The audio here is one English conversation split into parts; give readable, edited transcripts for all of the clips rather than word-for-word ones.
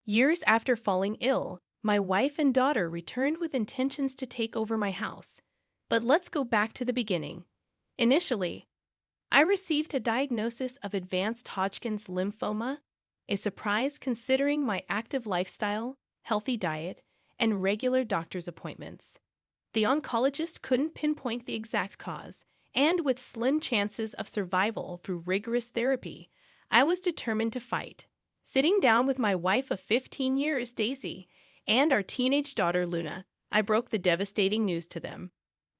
Years after falling ill, my wife and daughter returned with intentions to take over my house. But let's go back to the beginning. Initially, I received a diagnosis of advanced Hodgkin's lymphoma, a surprise considering my active lifestyle, healthy diet, and regular doctor's appointments. The oncologist couldn't pinpoint the exact cause, and with slim chances of survival through rigorous therapy, I was determined to fight. Sitting down with my wife of 15 years, Daisy, and our teenage daughter, Luna, I broke the devastating news to them.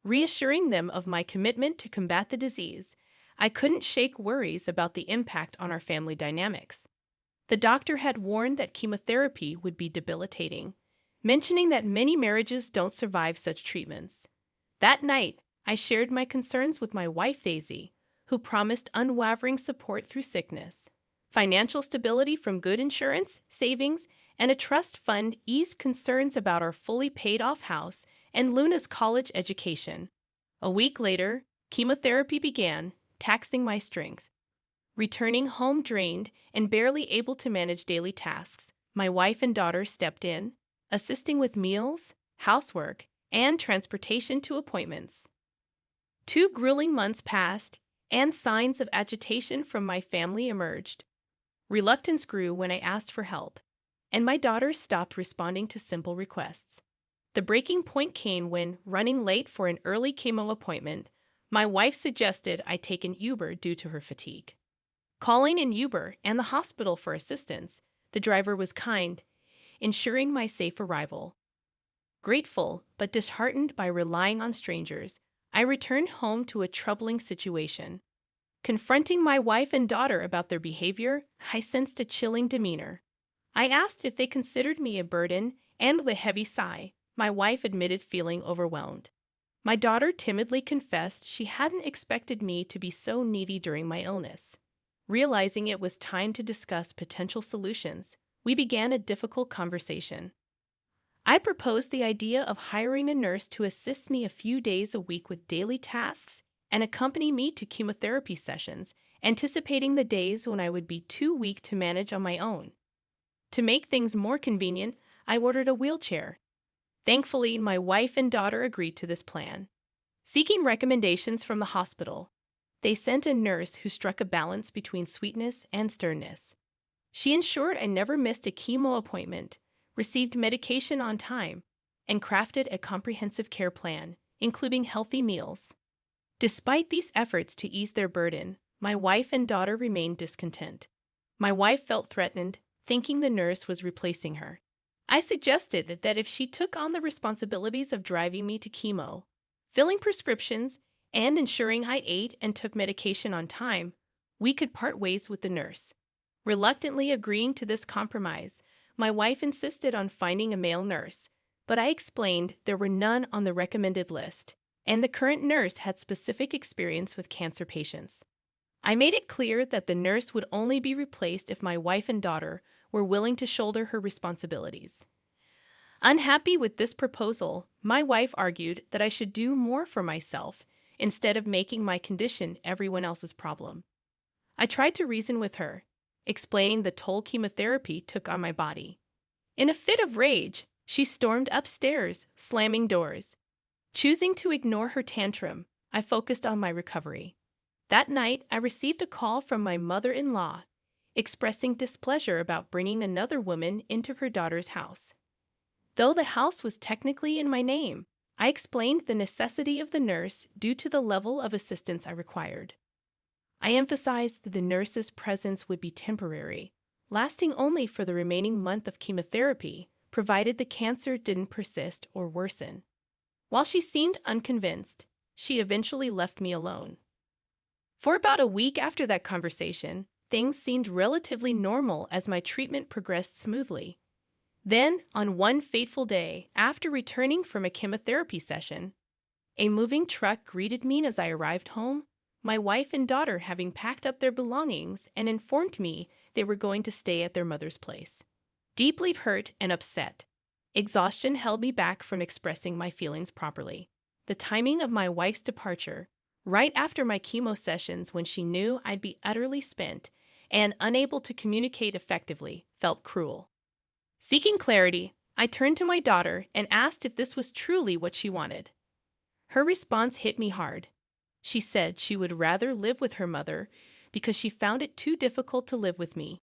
Reassuring them of my commitment to combat the disease, I couldn't shake worries about the impact on our family dynamics. The doctor had warned that chemotherapy would be debilitating, mentioning that many marriages don't survive such treatments. That night, I shared my concerns with my wife, Daisy, who promised unwavering support through sickness. Financial stability from good insurance, savings, and a trust fund eased concerns about our fully paid-off house and Luna's college education. A week later, chemotherapy began, taxing my strength. Returning home drained and barely able to manage daily tasks, my wife and daughter stepped in, assisting with meals, housework, and transportation to appointments. 2 grueling months passed, and signs of agitation from my family emerged. Reluctance grew when I asked for help, and my daughter stopped responding to simple requests. The breaking point came when, running late for an early chemo appointment, my wife suggested I take an Uber due to her fatigue. Calling an Uber and the hospital for assistance, the driver was kind, ensuring my safe arrival. Grateful but disheartened by relying on strangers, I returned home to a troubling situation. Confronting my wife and daughter about their behavior, I sensed a chilling demeanor. I asked if they considered me a burden, and with a heavy sigh, my wife admitted feeling overwhelmed. My daughter timidly confessed she hadn't expected me to be so needy during my illness. Realizing it was time to discuss potential solutions, we began a difficult conversation. I proposed the idea of hiring a nurse to assist me a few days a week with daily tasks and accompany me to chemotherapy sessions, anticipating the days when I would be too weak to manage on my own. To make things more convenient, I ordered a wheelchair. Thankfully, my wife and daughter agreed to this plan. Seeking recommendations from the hospital, they sent a nurse who struck a balance between sweetness and sternness. She ensured I never missed a chemo appointment, received medication on time, and crafted a comprehensive care plan, including healthy meals. Despite these efforts to ease their burden, my wife and daughter remained discontent. My wife felt threatened, thinking the nurse was replacing her. I suggested that if she took on the responsibilities of driving me to chemo, filling prescriptions, and ensuring I ate and took medication on time, we could part ways with the nurse. Reluctantly agreeing to this compromise, my wife insisted on finding a male nurse, but I explained there were none on the recommended list, and the current nurse had specific experience with cancer patients. I made it clear that the nurse would only be replaced if my wife and daughter were willing to shoulder her responsibilities. Unhappy with this proposal, my wife argued that I should do more for myself instead of making my condition everyone else's problem. I tried to reason with her, explaining the toll chemotherapy took on my body. In a fit of rage, she stormed upstairs, slamming doors. Choosing to ignore her tantrum, I focused on my recovery. That night, I received a call from my mother-in-law, expressing displeasure about bringing another woman into her daughter's house. Though the house was technically in my name, I explained the necessity of the nurse due to the level of assistance I required. I emphasized that the nurse's presence would be temporary, lasting only for the remaining month of chemotherapy, provided the cancer didn't persist or worsen. While she seemed unconvinced, she eventually left me alone. For about a week after that conversation, things seemed relatively normal as my treatment progressed smoothly. Then, on one fateful day, after returning from a chemotherapy session, a moving truck greeted me as I arrived home, my wife and daughter having packed up their belongings and informed me they were going to stay at their mother's place. Deeply hurt and upset, exhaustion held me back from expressing my feelings properly. The timing of my wife's departure, right after my chemo sessions when she knew I'd be utterly spent and unable to communicate effectively, felt cruel. Seeking clarity, I turned to my daughter and asked if this was truly what she wanted. Her response hit me hard. She said she would rather live with her mother because she found it too difficult to live with me.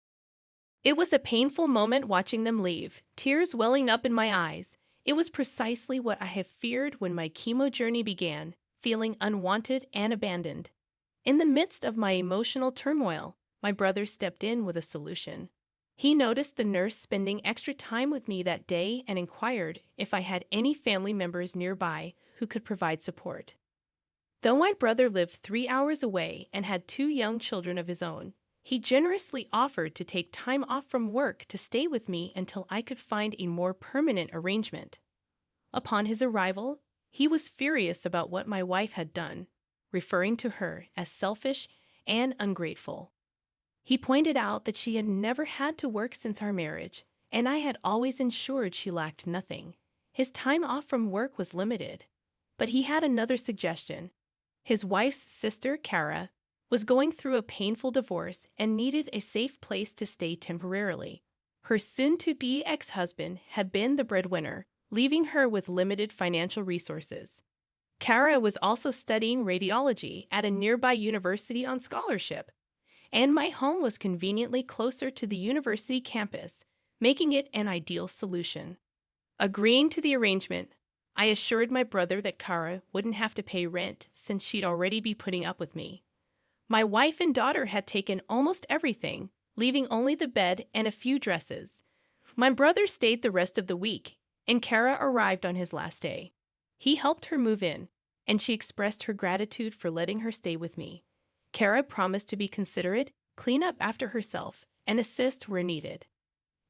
It was a painful moment watching them leave, tears welling up in my eyes. It was precisely what I had feared when my chemo journey began, feeling unwanted and abandoned. In the midst of my emotional turmoil, my brother stepped in with a solution. He noticed the nurse spending extra time with me that day and inquired if I had any family members nearby who could provide support. Though my brother lived 3 hours away and had 2 young children of his own, he generously offered to take time off from work to stay with me until I could find a more permanent arrangement. Upon his arrival, he was furious about what my wife had done, referring to her as selfish and ungrateful. He pointed out that she had never had to work since our marriage, and I had always ensured she lacked nothing. His time off from work was limited. But he had another suggestion. His wife's sister, Kara, was going through a painful divorce and needed a safe place to stay temporarily. Her soon-to-be ex-husband had been the breadwinner, leaving her with limited financial resources. Kara was also studying radiology at a nearby university on scholarship, and my home was conveniently closer to the university campus, making it an ideal solution. Agreeing to the arrangement, I assured my brother that Kara wouldn't have to pay rent since she'd already be putting up with me. My wife and daughter had taken almost everything, leaving only the bed and a few dresses. My brother stayed the rest of the week, and Kara arrived on his last day. He helped her move in, and she expressed her gratitude for letting her stay with me. Kara promised to be considerate, clean up after herself, and assist where needed.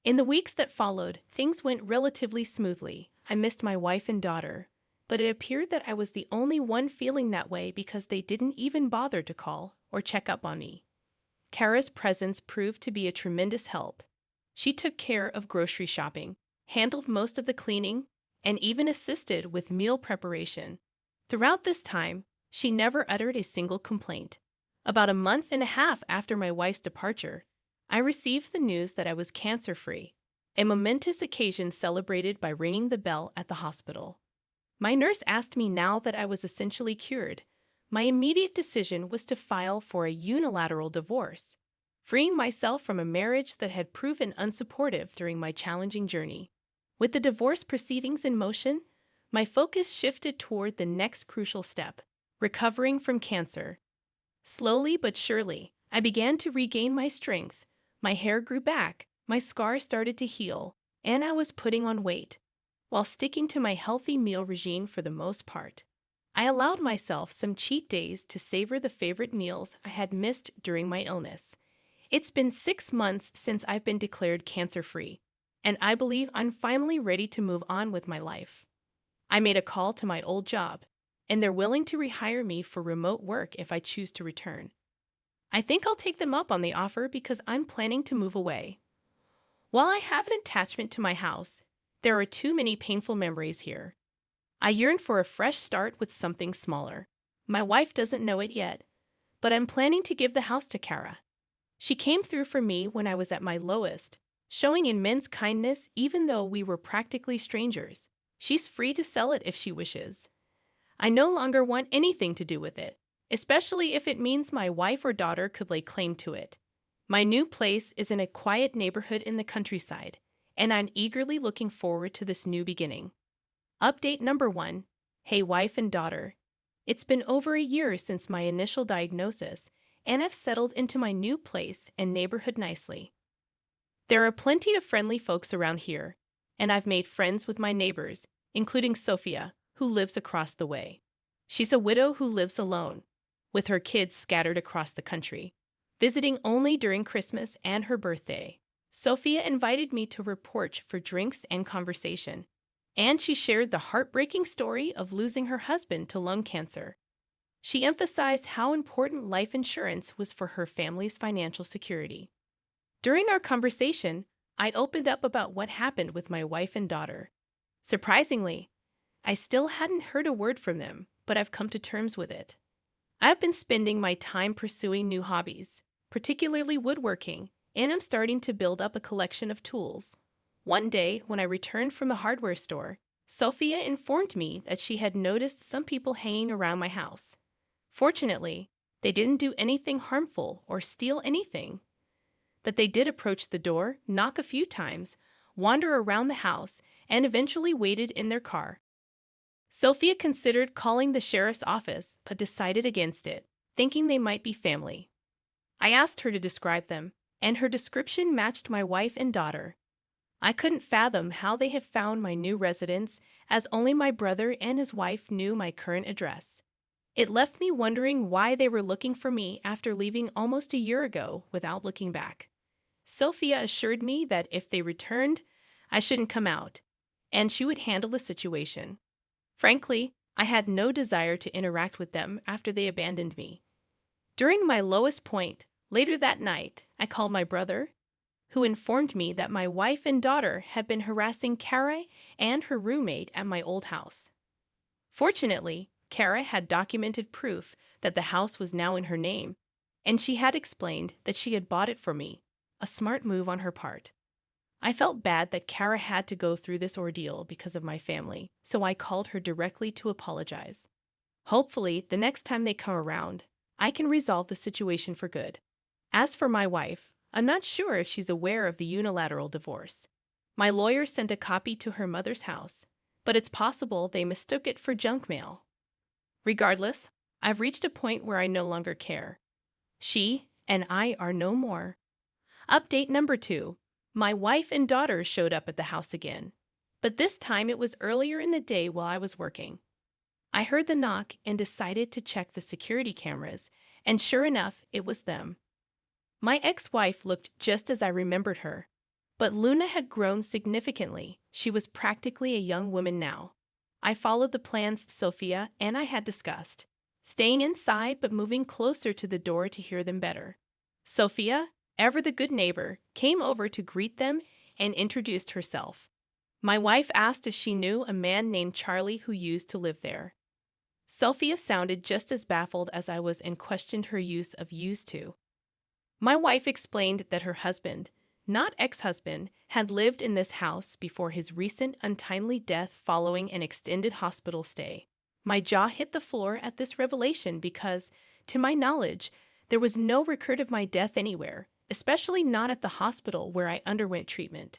In the weeks that followed, things went relatively smoothly. I missed my wife and daughter, but it appeared that I was the only one feeling that way because they didn't even bother to call or check up on me. Kara's presence proved to be a tremendous help. She took care of grocery shopping, handled most of the cleaning, and even assisted with meal preparation. Throughout this time, she never uttered a single complaint. About a month and a half after my wife's departure, I received the news that I was cancer-free, a momentous occasion celebrated by ringing the bell at the hospital. My nurse asked me now that I was essentially cured. My immediate decision was to file for a unilateral divorce, freeing myself from a marriage that had proven unsupportive during my challenging journey. With the divorce proceedings in motion, my focus shifted toward the next crucial step, recovering from cancer. Slowly but surely, I began to regain my strength. My hair grew back, my scars started to heal, and I was putting on weight, while sticking to my healthy meal regime for the most part. I allowed myself some cheat days to savor the favorite meals I had missed during my illness. It's been 6 months since I've been declared cancer-free, and I believe I'm finally ready to move on with my life. I made a call to my old job, and they're willing to rehire me for remote work if I choose to return. I think I'll take them up on the offer because I'm planning to move away. While I have an attachment to my house, there are too many painful memories here. I yearn for a fresh start with something smaller. My wife doesn't know it yet, but I'm planning to give the house to Kara. She came through for me when I was at my lowest, showing immense kindness even though we were practically strangers. She's free to sell it if she wishes. I no longer want anything to do with it, especially if it means my wife or daughter could lay claim to it. My new place is in a quiet neighborhood in the countryside, and I'm eagerly looking forward to this new beginning. Update number 1. Hey wife and daughter. It's been over a year since my initial diagnosis, and I've settled into my new place and neighborhood nicely. There are plenty of friendly folks around here, and I've made friends with my neighbors, including Sophia, who lives across the way. She's a widow who lives alone, with her kids scattered across the country, visiting only during Christmas and her birthday. Sophia invited me to her porch for drinks and conversation, and she shared the heartbreaking story of losing her husband to lung cancer. She emphasized how important life insurance was for her family's financial security. During our conversation, I opened up about what happened with my wife and daughter. Surprisingly, I still hadn't heard a word from them, but I've come to terms with it. I've been spending my time pursuing new hobbies, particularly woodworking, and I'm starting to build up a collection of tools. One day, when I returned from the hardware store, Sophia informed me that she had noticed some people hanging around my house. Fortunately, they didn't do anything harmful or steal anything, but they did approach the door, knock a few times, wander around the house, and eventually waited in their car. Sophia considered calling the sheriff's office, but decided against it, thinking they might be family. I asked her to describe them, and her description matched my wife and daughter. I couldn't fathom how they had found my new residence, as only my brother and his wife knew my current address. It left me wondering why they were looking for me after leaving almost a year ago without looking back. Sophia assured me that if they returned, I shouldn't come out, and she would handle the situation. Frankly, I had no desire to interact with them after they abandoned me. During my lowest point, later that night, I called my brother, who informed me that my wife and daughter had been harassing Kara and her roommate at my old house. Fortunately, Kara had documented proof that the house was now in her name, and she had explained that she had bought it for me, a smart move on her part. I felt bad that Kara had to go through this ordeal because of my family, so I called her directly to apologize. Hopefully, the next time they come around, I can resolve the situation for good. As for my wife, I'm not sure if she's aware of the unilateral divorce. My lawyer sent a copy to her mother's house, but it's possible they mistook it for junk mail. Regardless, I've reached a point where I no longer care. She and I are no more. Update number 2. My wife and daughter showed up at the house again, but this time it was earlier in the day while I was working. I heard the knock and decided to check the security cameras, and sure enough, it was them. My ex-wife looked just as I remembered her, but Luna had grown significantly. She was practically a young woman now. I followed the plans Sophia and I had discussed, staying inside but moving closer to the door to hear them better. Sophia, ever the good neighbor, came over to greet them and introduced herself. My wife asked if she knew a man named Charlie who used to live there. Sophia sounded just as baffled as I was and questioned her use of used to. My wife explained that her husband, not ex-husband, had lived in this house before his recent untimely death following an extended hospital stay. My jaw hit the floor at this revelation because, to my knowledge, there was no record of my death anywhere, especially not at the hospital where I underwent treatment.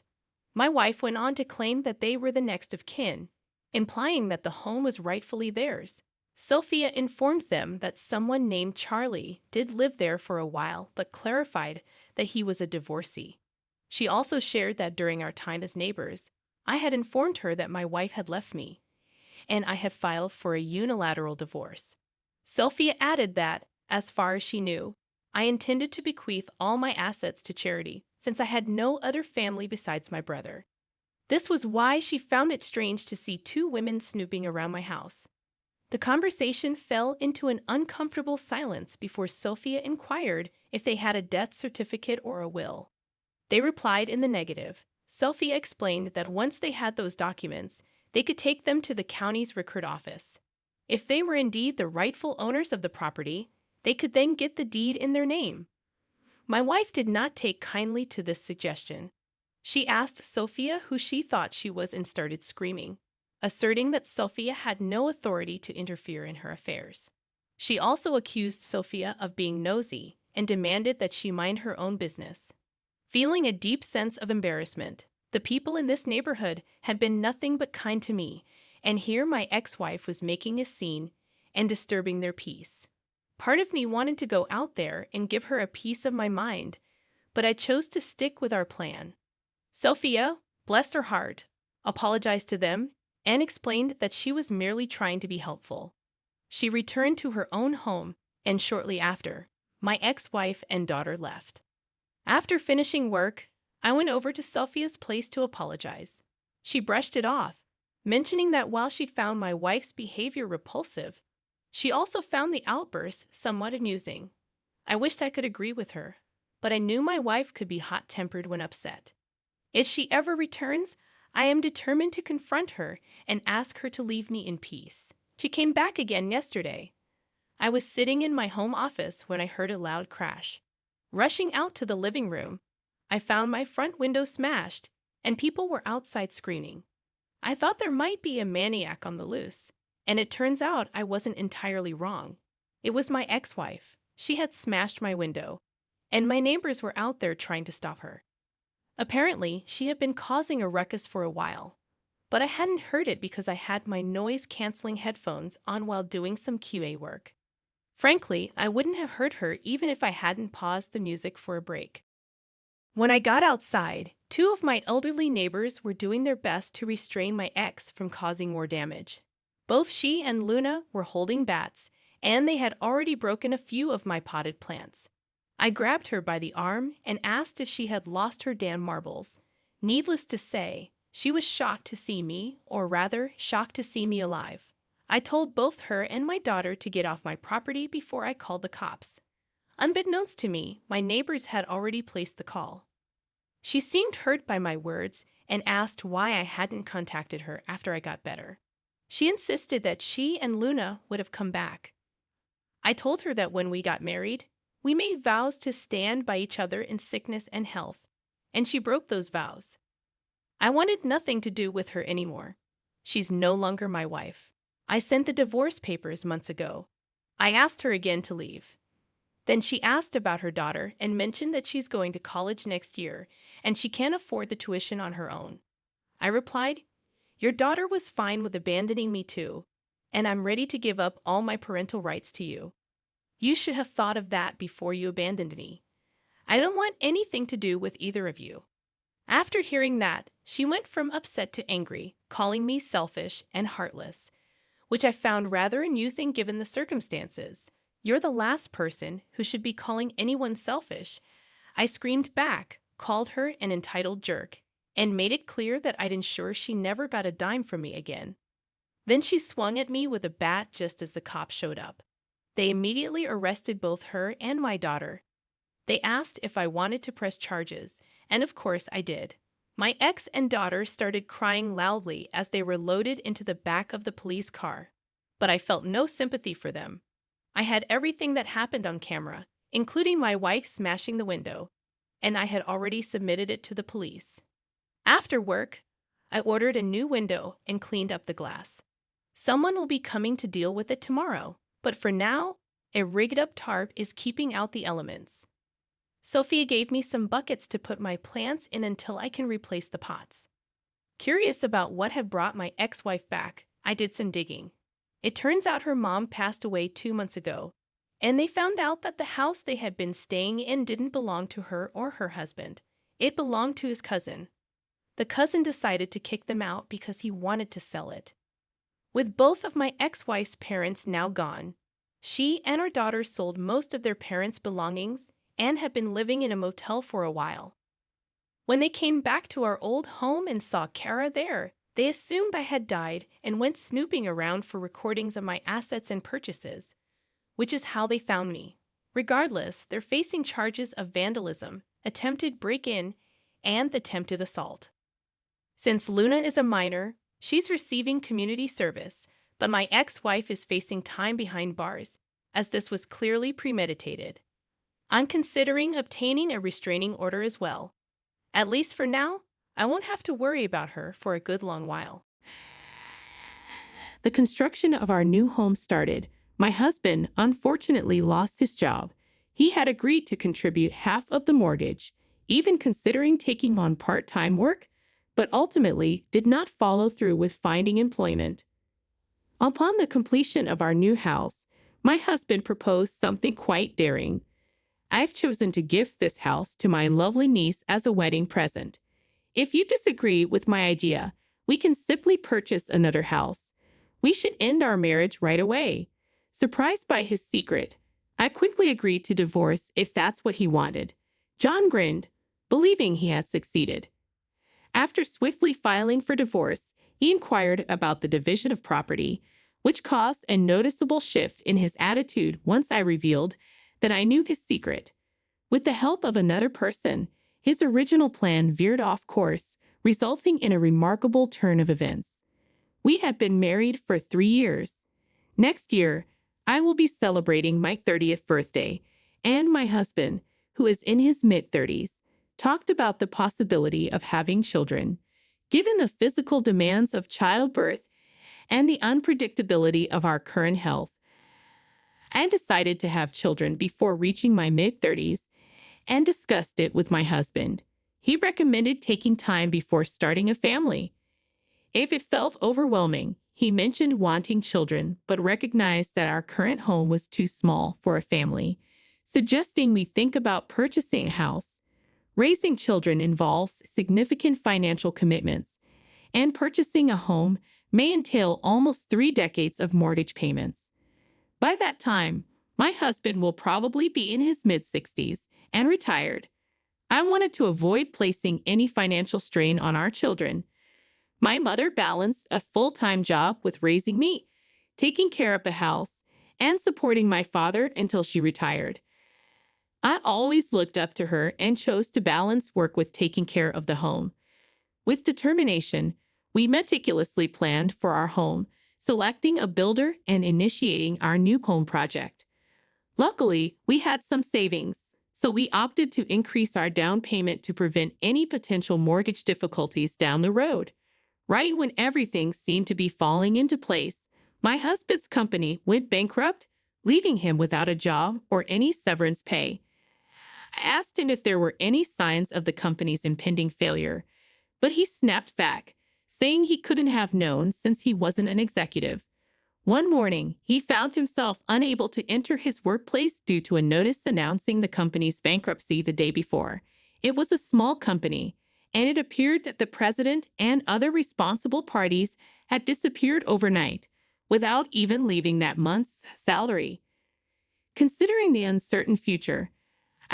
My wife went on to claim that they were the next of kin, implying that the home was rightfully theirs. Sophia informed them that someone named Charlie did live there for a while, but clarified that he was a divorcee. She also shared that during our time as neighbors, I had informed her that my wife had left me, and I had filed for a unilateral divorce. Sophia added that, as far as she knew, I intended to bequeath all my assets to charity, since I had no other family besides my brother. This was why she found it strange to see 2 women snooping around my house. The conversation fell into an uncomfortable silence before Sophia inquired if they had a death certificate or a will. They replied in the negative. Sophia explained that once they had those documents, they could take them to the county's record office. If they were indeed the rightful owners of the property, they could then get the deed in their name. My wife did not take kindly to this suggestion. She asked Sophia who she thought she was and started screaming, asserting that Sophia had no authority to interfere in her affairs. She also accused Sophia of being nosy and demanded that she mind her own business. Feeling a deep sense of embarrassment, the people in this neighborhood had been nothing but kind to me, and here my ex-wife was making a scene and disturbing their peace. Part of me wanted to go out there and give her a piece of my mind, but I chose to stick with our plan. Sophia, bless her heart, apologized to them and explained that she was merely trying to be helpful. She returned to her own home, and shortly after, my ex-wife and daughter left. After finishing work, I went over to Sophia's place to apologize. She brushed it off, mentioning that while she found my wife's behavior repulsive, she also found the outbursts somewhat amusing. I wished I could agree with her, but I knew my wife could be hot-tempered when upset. If she ever returns, I am determined to confront her and ask her to leave me in peace. She came back again yesterday. I was sitting in my home office when I heard a loud crash. Rushing out to the living room, I found my front window smashed and people were outside screaming. I thought there might be a maniac on the loose, and it turns out I wasn't entirely wrong. It was my ex-wife. She had smashed my window, and my neighbors were out there trying to stop her. Apparently, she had been causing a ruckus for a while, but I hadn't heard it because I had my noise-canceling headphones on while doing some QA work. Frankly, I wouldn't have heard her even if I hadn't paused the music for a break. When I got outside, two of my elderly neighbors were doing their best to restrain my ex from causing more damage. Both she and Luna were holding bats, and they had already broken a few of my potted plants. I grabbed her by the arm and asked if she had lost her damn marbles. Needless to say, she was shocked to see me, or rather, shocked to see me alive. I told both her and my daughter to get off my property before I called the cops. Unbeknownst to me, my neighbors had already placed the call. She seemed hurt by my words and asked why I hadn't contacted her after I got better. She insisted that she and Luna would have come back. I told her that when we got married, we made vows to stand by each other in sickness and health, and she broke those vows. I wanted nothing to do with her anymore. She's no longer my wife. I sent the divorce papers months ago. I asked her again to leave. Then she asked about her daughter and mentioned that she's going to college next year and she can't afford the tuition on her own. I replied, "Your daughter was fine with abandoning me too, and I'm ready to give up all my parental rights to you. You should have thought of that before you abandoned me. I don't want anything to do with either of you." After hearing that, she went from upset to angry, calling me selfish and heartless, which I found rather amusing given the circumstances. "You're the last person who should be calling anyone selfish." I screamed back, called her an entitled jerk, and made it clear that I'd ensure she never got a dime from me again. Then she swung at me with a bat just as the cops showed up. They immediately arrested both her and my daughter. They asked if I wanted to press charges, and of course I did. My ex and daughter started crying loudly as they were loaded into the back of the police car, but I felt no sympathy for them. I had everything that happened on camera, including my wife smashing the window, and I had already submitted it to the police. After work, I ordered a new window and cleaned up the glass. Someone will be coming to deal with it tomorrow, but for now, a rigged-up tarp is keeping out the elements. Sophia gave me some buckets to put my plants in until I can replace the pots. Curious about what had brought my ex-wife back, I did some digging. It turns out her mom passed away 2 months ago, and they found out that the house they had been staying in didn't belong to her or her husband. It belonged to his cousin. The cousin decided to kick them out because he wanted to sell it. With both of my ex-wife's parents now gone, she and her daughter sold most of their parents' belongings and had been living in a motel for a while. When they came back to our old home and saw Kara there, they assumed I had died and went snooping around for recordings of my assets and purchases, which is how they found me. Regardless, they're facing charges of vandalism, attempted break-in, and attempted assault. Since Luna is a minor, she's receiving community service, but my ex-wife is facing time behind bars, as this was clearly premeditated. I'm considering obtaining a restraining order as well. At least for now, I won't have to worry about her for a good long while. The construction of our new home started. My husband unfortunately lost his job. He had agreed to contribute half of the mortgage, even considering taking on part-time work, but ultimately did not follow through with finding employment. Upon the completion of our new house, my husband proposed something quite daring. I've chosen to gift this house to my lovely niece as a wedding present. If you disagree with my idea, we can simply purchase another house. We should end our marriage right away. Surprised by his secret, I quickly agreed to divorce if that's what he wanted. John grinned, believing he had succeeded. After swiftly filing for divorce, he inquired about the division of property, which caused a noticeable shift in his attitude once I revealed that I knew his secret. With the help of another person, his original plan veered off course, resulting in a remarkable turn of events. We had been married for 3 years. Next year, I will be celebrating my 30th birthday, and my husband, who is in his mid-30s, talked about the possibility of having children. Given the physical demands of childbirth and the unpredictability of our current health, I decided to have children before reaching my mid-30s and discussed it with my husband. He recommended taking time before starting a family. If it felt overwhelming, he mentioned wanting children but recognized that our current home was too small for a family, suggesting we think about purchasing a house. Raising children involves significant financial commitments, and purchasing a home may entail almost 3 decades of mortgage payments. By that time, my husband will probably be in his mid-60s and retired. I wanted to avoid placing any financial strain on our children. My mother balanced a full-time job with raising me, taking care of the house, and supporting my father until she retired. I always looked up to her and chose to balance work with taking care of the home. With determination, we meticulously planned for our home, selecting a builder and initiating our new home project. Luckily, we had some savings, so we opted to increase our down payment to prevent any potential mortgage difficulties down the road. Right when everything seemed to be falling into place, my husband's company went bankrupt, leaving him without a job or any severance pay. I asked him if there were any signs of the company's impending failure, but he snapped back, saying he couldn't have known since he wasn't an executive. One morning, he found himself unable to enter his workplace due to a notice announcing the company's bankruptcy the day before. It was a small company, and it appeared that the president and other responsible parties had disappeared overnight, without even leaving that month's salary. Considering the uncertain future,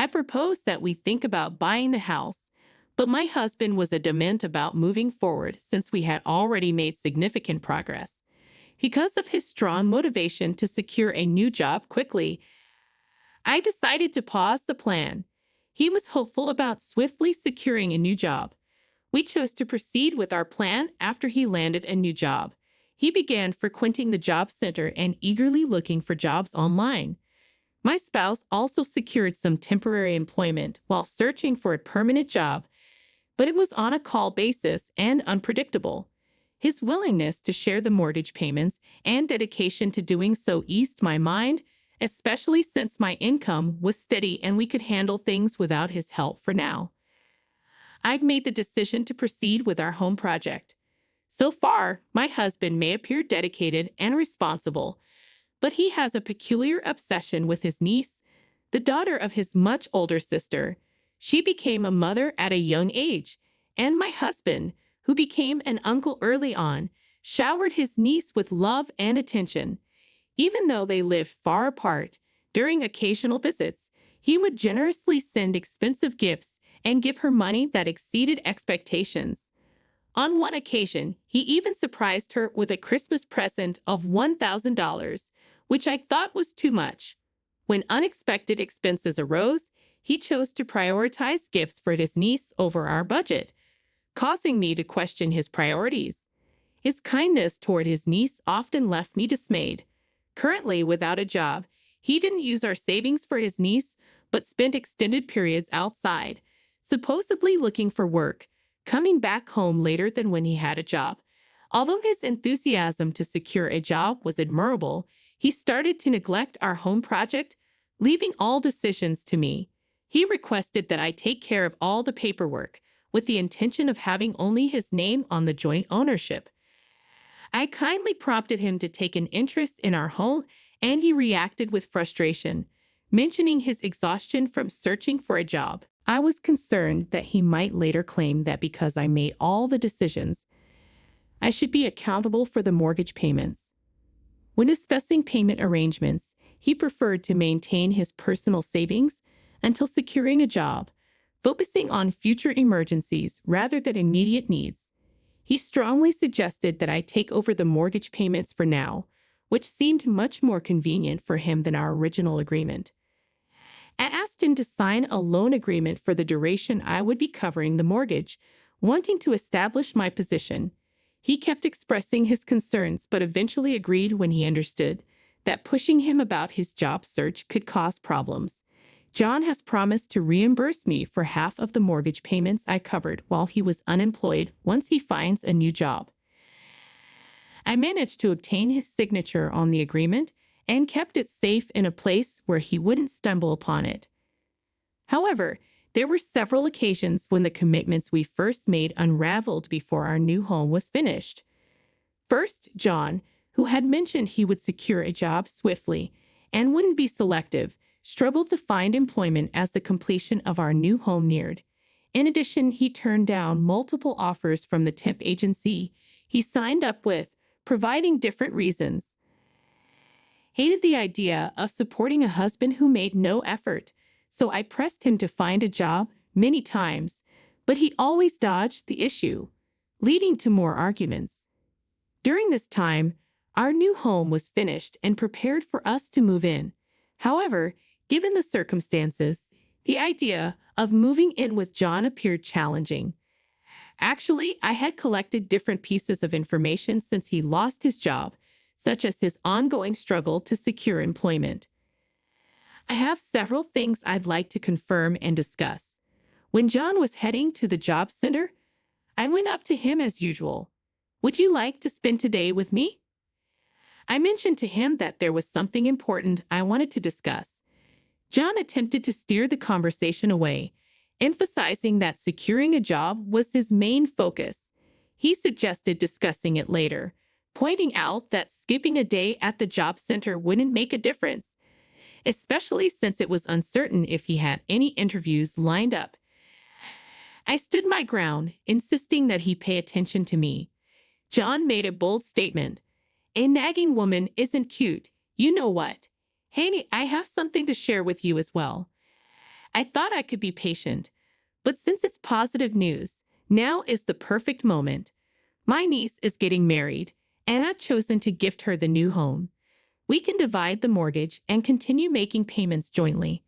I proposed that we think about buying the house, but my husband was adamant about moving forward since we had already made significant progress. Because of his strong motivation to secure a new job quickly, I decided to pause the plan. He was hopeful about swiftly securing a new job. We chose to proceed with our plan after he landed a new job. He began frequenting the job center and eagerly looking for jobs online. My spouse also secured some temporary employment while searching for a permanent job, but it was on a call basis and unpredictable. His willingness to share the mortgage payments and dedication to doing so eased my mind, especially since my income was steady and we could handle things without his help for now. I've made the decision to proceed with our home project. So far, my husband may appear dedicated and responsible, but he has a peculiar obsession with his niece, the daughter of his much older sister. She became a mother at a young age, and my husband, who became an uncle early on, showered his niece with love and attention. Even though they lived far apart, during occasional visits, he would generously send expensive gifts and give her money that exceeded expectations. On one occasion, he even surprised her with a Christmas present of $1,000, which I thought was too much. When unexpected expenses arose, he chose to prioritize gifts for his niece over our budget, causing me to question his priorities. His kindness toward his niece often left me dismayed. Currently without a job, he didn't use our savings for his niece, but spent extended periods outside, supposedly looking for work, coming back home later than when he had a job. Although his enthusiasm to secure a job was admirable, he started to neglect our home project, leaving all decisions to me. He requested that I take care of all the paperwork, with the intention of having only his name on the joint ownership. I kindly prompted him to take an interest in our home, and he reacted with frustration, mentioning his exhaustion from searching for a job. I was concerned that he might later claim that because I made all the decisions, I should be accountable for the mortgage payments. When discussing payment arrangements, he preferred to maintain his personal savings until securing a job, focusing on future emergencies rather than immediate needs. He strongly suggested that I take over the mortgage payments for now, which seemed much more convenient for him than our original agreement. I asked him to sign a loan agreement for the duration I would be covering the mortgage, wanting to establish my position. He kept expressing his concerns, but eventually agreed when he understood that pushing him about his job search could cause problems. John has promised to reimburse me for half of the mortgage payments I covered while he was unemployed once he finds a new job. I managed to obtain his signature on the agreement and kept it safe in a place where he wouldn't stumble upon it. However, there were several occasions when the commitments we first made unraveled before our new home was finished. First, John, who had mentioned he would secure a job swiftly and wouldn't be selective, struggled to find employment as the completion of our new home neared. In addition, he turned down multiple offers from the temp agency he signed up with, providing different reasons. Hated the idea of supporting a husband who made no effort, so I pressed him to find a job many times, but he always dodged the issue, leading to more arguments. During this time, our new home was finished and prepared for us to move in. However, given the circumstances, the idea of moving in with John appeared challenging. Actually, I had collected different pieces of information since he lost his job, such as his ongoing struggle to secure employment. I have several things I'd like to confirm and discuss. When John was heading to the job center, I went up to him as usual. "Would you like to spend today with me?" I mentioned to him that there was something important I wanted to discuss. John attempted to steer the conversation away, emphasizing that securing a job was his main focus. He suggested discussing it later, pointing out that skipping a day at the job center wouldn't make a difference, especially since it was uncertain if he had any interviews lined up. I stood my ground, insisting that he pay attention to me. John made a bold statement. "A nagging woman isn't cute. You know what? Hey, I have something to share with you as well." I thought I could be patient, but since it's positive news, now is the perfect moment. My niece is getting married, and I've chosen to gift her the new home. We can divide the mortgage and continue making payments jointly.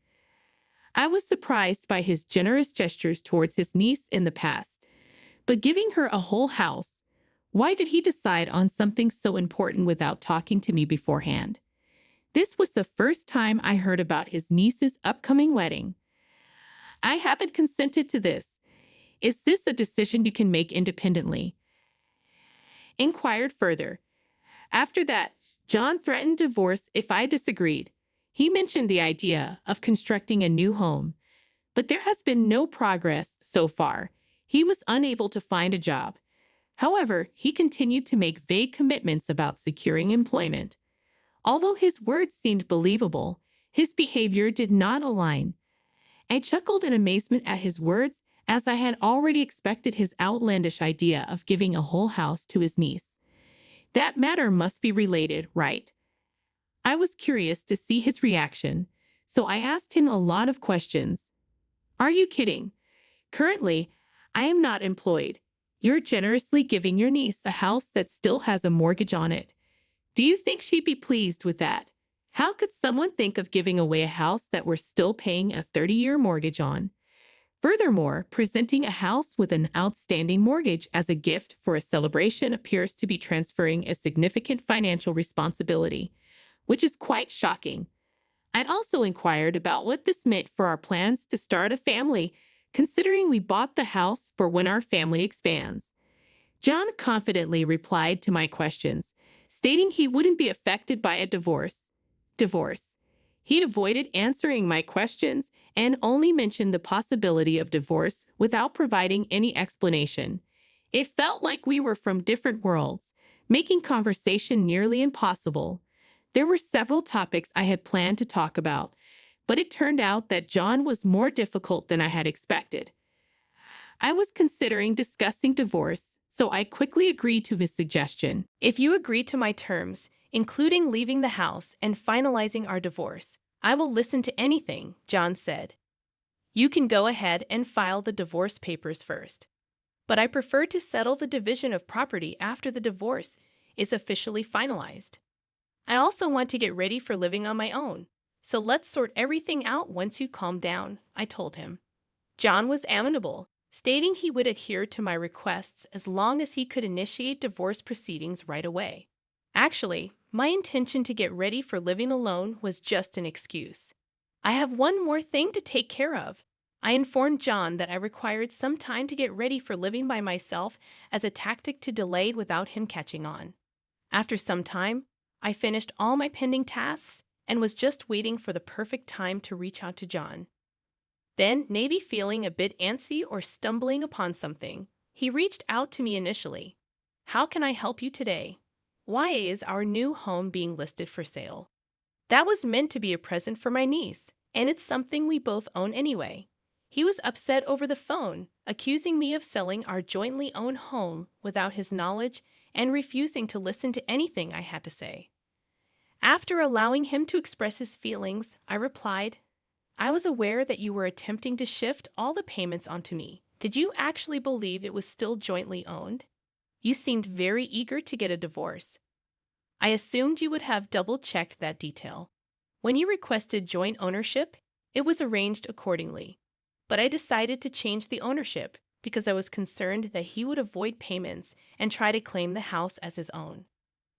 I was surprised by his generous gestures towards his niece in the past, but giving her a whole house, why did he decide on something so important without talking to me beforehand? This was the first time I heard about his niece's upcoming wedding. "I haven't consented to this. Is this a decision you can make independently?" Inquired further. After that, John threatened divorce if I disagreed. He mentioned the idea of constructing a new home, but there has been no progress so far. He was unable to find a job. However, he continued to make vague commitments about securing employment. Although his words seemed believable, his behavior did not align. I chuckled in amazement at his words, as I had already expected his outlandish idea of giving a whole house to his niece. That matter must be related, right? I was curious to see his reaction, so I asked him a lot of questions. "Are you kidding? Currently, I am not employed. You're generously giving your niece a house that still has a mortgage on it. Do you think she'd be pleased with that? How could someone think of giving away a house that we're still paying a 30-year mortgage on? Furthermore, presenting a house with an outstanding mortgage as a gift for a celebration appears to be transferring a significant financial responsibility, which is quite shocking. I'd also inquired about what this meant for our plans to start a family, considering we bought the house for when our family expands. John confidently replied to my questions, stating he wouldn't be affected by a divorce. He'd avoided answering my questions and only mentioned the possibility of divorce without providing any explanation. It felt like we were from different worlds, making conversation nearly impossible. There were several topics I had planned to talk about, but it turned out that John was more difficult than I had expected. I was considering discussing divorce, so I quickly agreed to his suggestion. "If you agree to my terms, including leaving the house and finalizing our divorce, I will listen to anything," John said. "You can go ahead and file the divorce papers first, but I prefer to settle the division of property after the divorce is officially finalized. I also want to get ready for living on my own, so let's sort everything out once you calm down," I told him. John was amenable, stating he would adhere to my requests as long as he could initiate divorce proceedings right away. Actually, my intention to get ready for living alone was just an excuse. I have one more thing to take care of. I informed John that I required some time to get ready for living by myself as a tactic to delay without him catching on. After some time, I finished all my pending tasks and was just waiting for the perfect time to reach out to John. Then, maybe feeling a bit antsy or stumbling upon something, he reached out to me initially. How can I help you today? Why is our new home being listed for sale? That was meant to be a present for my niece, and it's something we both own anyway. He was upset over the phone, accusing me of selling our jointly owned home without his knowledge and refusing to listen to anything I had to say. After allowing him to express his feelings, I replied, I was aware that you were attempting to shift all the payments onto me. Did you actually believe it was still jointly owned? You seemed very eager to get a divorce. I assumed you would have double-checked that detail. When you requested joint ownership, it was arranged accordingly. But I decided to change the ownership because I was concerned that he would avoid payments and try to claim the house as his own.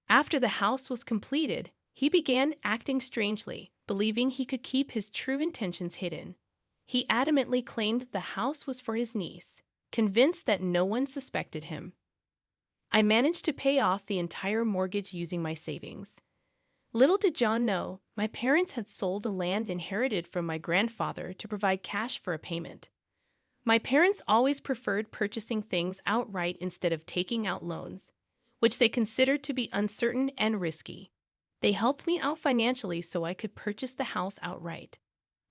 After the house was completed, he began acting strangely, believing he could keep his true intentions hidden. He adamantly claimed the house was for his niece, convinced that no one suspected him. I managed to pay off the entire mortgage using my savings. Little did John know, my parents had sold the land inherited from my grandfather to provide cash for a payment. My parents always preferred purchasing things outright instead of taking out loans, which they considered to be uncertain and risky. They helped me out financially so I could purchase the house outright.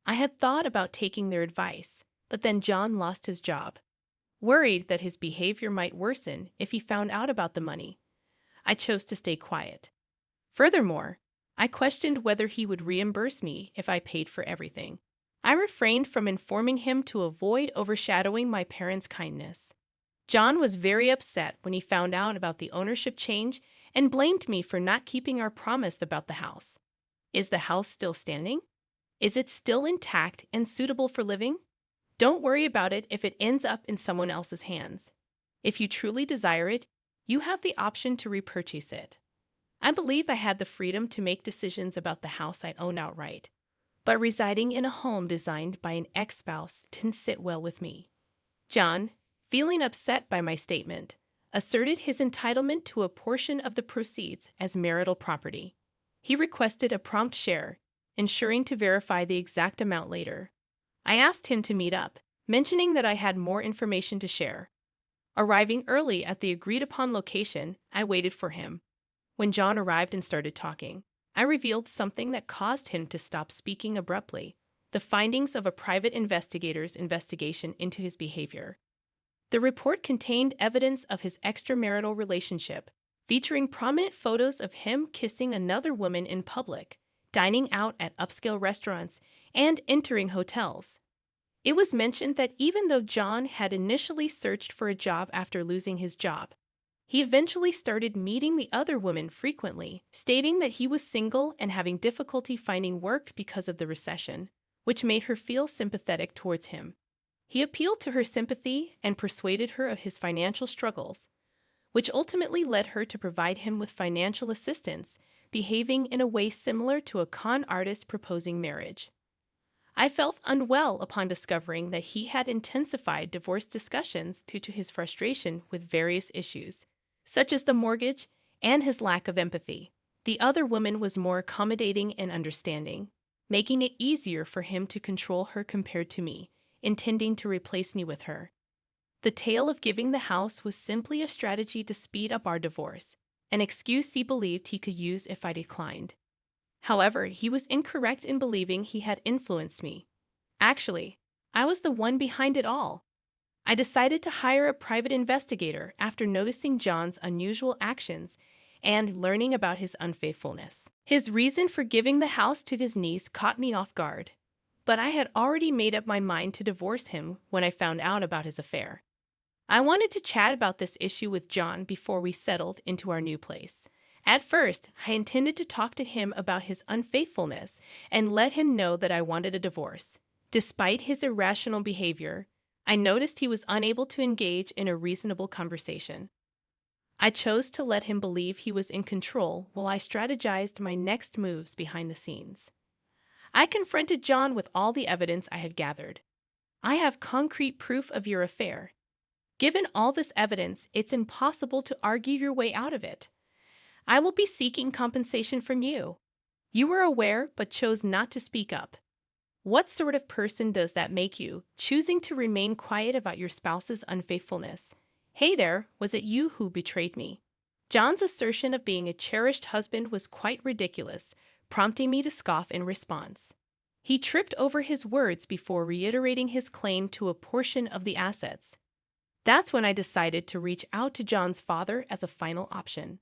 I had thought about taking their advice, but then John lost his job. Worried that his behavior might worsen if he found out about the money, I chose to stay quiet. Furthermore, I questioned whether he would reimburse me if I paid for everything. I refrained from informing him to avoid overshadowing my parents' kindness. John was very upset when he found out about the ownership change and blamed me for not keeping our promise about the house. Is the house still standing? Is it still intact and suitable for living? Don't worry about it if it ends up in someone else's hands. If you truly desire it, you have the option to repurchase it. I believe I had the freedom to make decisions about the house I owned outright, but residing in a home designed by an ex-spouse didn't sit well with me. John, feeling upset by my statement, asserted his entitlement to a portion of the proceeds as marital property. He requested a prompt share, ensuring to verify the exact amount later. I asked him to meet up, mentioning that I had more information to share. Arriving early at the agreed-upon location, I waited for him. When John arrived and started talking, I revealed something that caused him to stop speaking abruptly: the findings of a private investigator's investigation into his behavior. The report contained evidence of his extramarital relationship, featuring prominent photos of him kissing another woman in public, dining out at upscale restaurants, and entering hotels. It was mentioned that even though John had initially searched for a job after losing his job, he eventually started meeting the other women frequently, stating that he was single and having difficulty finding work because of the recession, which made her feel sympathetic towards him. He appealed to her sympathy and persuaded her of his financial struggles, which ultimately led her to provide him with financial assistance, behaving in a way similar to a con artist proposing marriage. I felt unwell upon discovering that he had intensified divorce discussions due to his frustration with various issues, such as the mortgage and his lack of empathy. The other woman was more accommodating and understanding, making it easier for him to control her compared to me, intending to replace me with her. The tale of giving the house was simply a strategy to speed up our divorce, an excuse he believed he could use if I declined. However, he was incorrect in believing he had influenced me. Actually, I was the one behind it all. I decided to hire a private investigator after noticing John's unusual actions and learning about his unfaithfulness. His reason for giving the house to his niece caught me off guard, but I had already made up my mind to divorce him when I found out about his affair. I wanted to chat about this issue with John before we settled into our new place. At first, I intended to talk to him about his unfaithfulness and let him know that I wanted a divorce. Despite his irrational behavior, I noticed he was unable to engage in a reasonable conversation. I chose to let him believe he was in control while I strategized my next moves behind the scenes. I confronted John with all the evidence I had gathered. I have concrete proof of your affair. Given all this evidence, it's impossible to argue your way out of it. I will be seeking compensation from you. You were aware but chose not to speak up. What sort of person does that make you, choosing to remain quiet about your spouse's unfaithfulness? Hey there, was it you who betrayed me? John's assertion of being a cherished husband was quite ridiculous, prompting me to scoff in response. He tripped over his words before reiterating his claim to a portion of the assets. That's when I decided to reach out to John's father as a final option.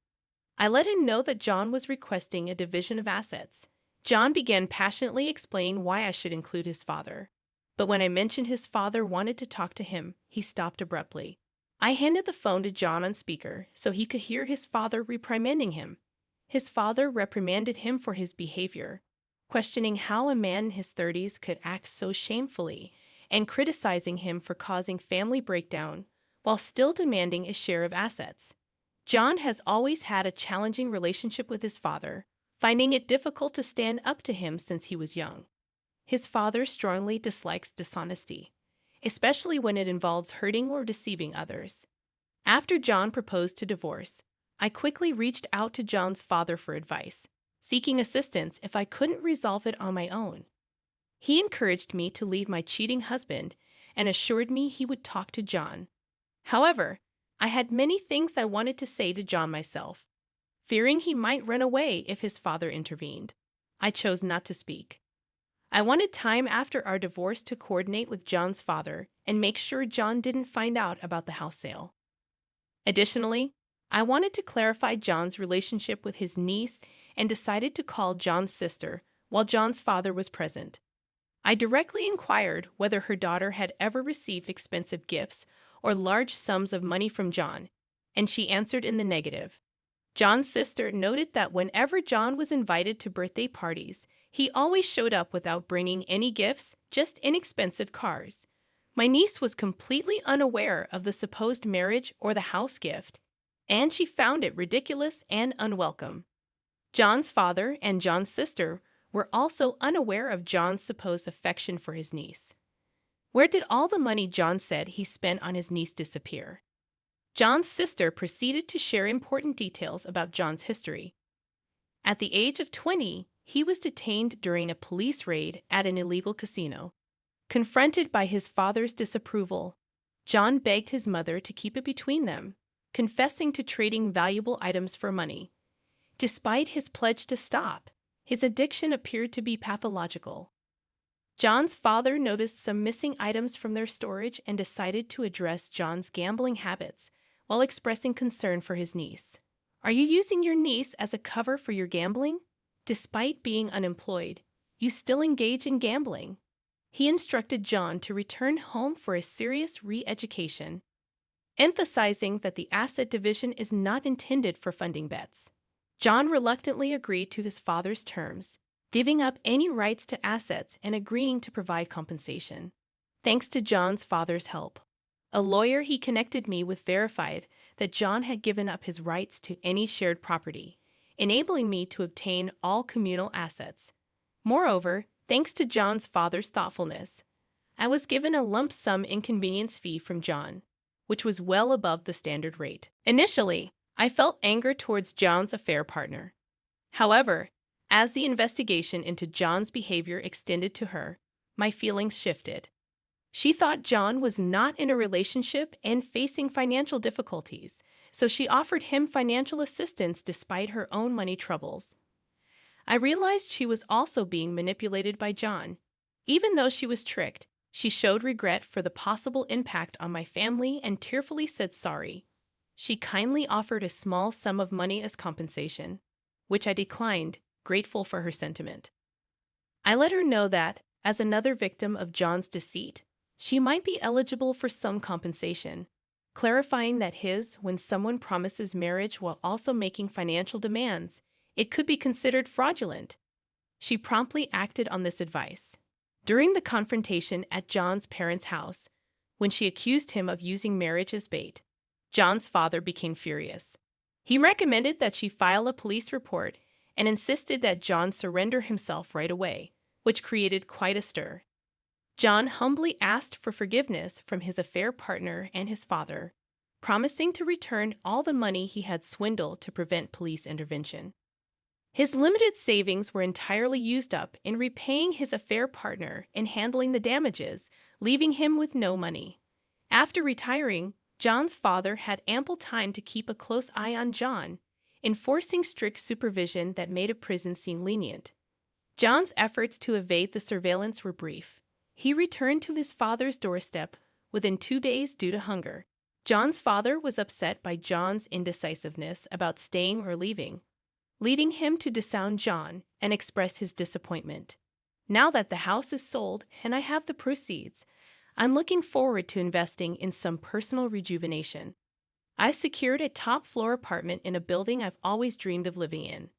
I let him know that John was requesting a division of assets. John began passionately explaining why I should include his father. But when I mentioned his father wanted to talk to him, he stopped abruptly. I handed the phone to John on speaker so he could hear his father reprimanding him. His father reprimanded him for his behavior, questioning how a man in his 30s could act so shamefully, and criticizing him for causing family breakdown while still demanding a share of assets. John has always had a challenging relationship with his father, finding it difficult to stand up to him since he was young. His father strongly dislikes dishonesty, especially when it involves hurting or deceiving others. After John proposed to divorce, I quickly reached out to John's father for advice, seeking assistance if I couldn't resolve it on my own. He encouraged me to leave my cheating husband and assured me he would talk to John. However, I had many things I wanted to say to John myself. Fearing he might run away if his father intervened, I chose not to speak. I wanted time after our divorce to coordinate with John's father and make sure John didn't find out about the house sale. Additionally, I wanted to clarify John's relationship with his niece and decided to call John's sister while John's father was present. I directly inquired whether her daughter had ever received expensive gifts or large sums of money from John, and she answered in the negative. John's sister noted that whenever John was invited to birthday parties, he always showed up without bringing any gifts, just inexpensive cars. My niece was completely unaware of the supposed marriage or the house gift, and she found it ridiculous and unwelcome. John's father and John's sister were also unaware of John's supposed affection for his niece. Where did all the money John said he spent on his niece disappear? John's sister proceeded to share important details about John's history. At the age of 20, he was detained during a police raid at an illegal casino. Confronted by his father's disapproval, John begged his mother to keep it between them, confessing to trading valuable items for money. Despite his pledge to stop, his addiction appeared to be pathological. John's father noticed some missing items from their storage and decided to address John's gambling habits while expressing concern for his niece. Are you using your niece as a cover for your gambling? Despite being unemployed, you still engage in gambling. He instructed John to return home for a serious re-education, emphasizing that the asset division is not intended for funding bets. John reluctantly agreed to his father's terms, giving up any rights to assets and agreeing to provide compensation. Thanks to John's father's help, a lawyer he connected me with verified that John had given up his rights to any shared property, enabling me to obtain all communal assets. Moreover, thanks to John's father's thoughtfulness, I was given a lump sum inconvenience fee from John, which was well above the standard rate. Initially, I felt anger towards John's affair partner. However, as the investigation into John's behavior extended to her, my feelings shifted. She thought John was not in a relationship and facing financial difficulties, so she offered him financial assistance despite her own money troubles. I realized she was also being manipulated by John. Even though she was tricked, she showed regret for the possible impact on my family and tearfully said sorry. She kindly offered a small sum of money as compensation, which I declined, grateful for her sentiment. I let her know that, as another victim of John's deceit, she might be eligible for some compensation, clarifying that when someone promises marriage while also making financial demands, it could be considered fraudulent. She promptly acted on this advice. During the confrontation at John's parents' house, when she accused him of using marriage as bait, John's father became furious. He recommended that she file a police report and insisted that John surrender himself right away, which created quite a stir. John humbly asked for forgiveness from his affair partner and his father, promising to return all the money he had swindled to prevent police intervention. His limited savings were entirely used up in repaying his affair partner and handling the damages, leaving him with no money. After retiring, John's father had ample time to keep a close eye on John, enforcing strict supervision that made a prison seem lenient. John's efforts to evade the surveillance were brief. He returned to his father's doorstep within 2 days due to hunger. John's father was upset by John's indecisiveness about staying or leaving, leading him to disown John and express his disappointment. Now that the house is sold and I have the proceeds, I'm looking forward to investing in some personal rejuvenation. I secured a top-floor apartment in a building I've always dreamed of living in.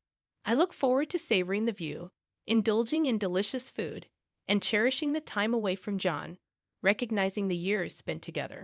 I look forward to savoring the view, indulging in delicious food, and cherishing the time away from John, recognizing the years spent together.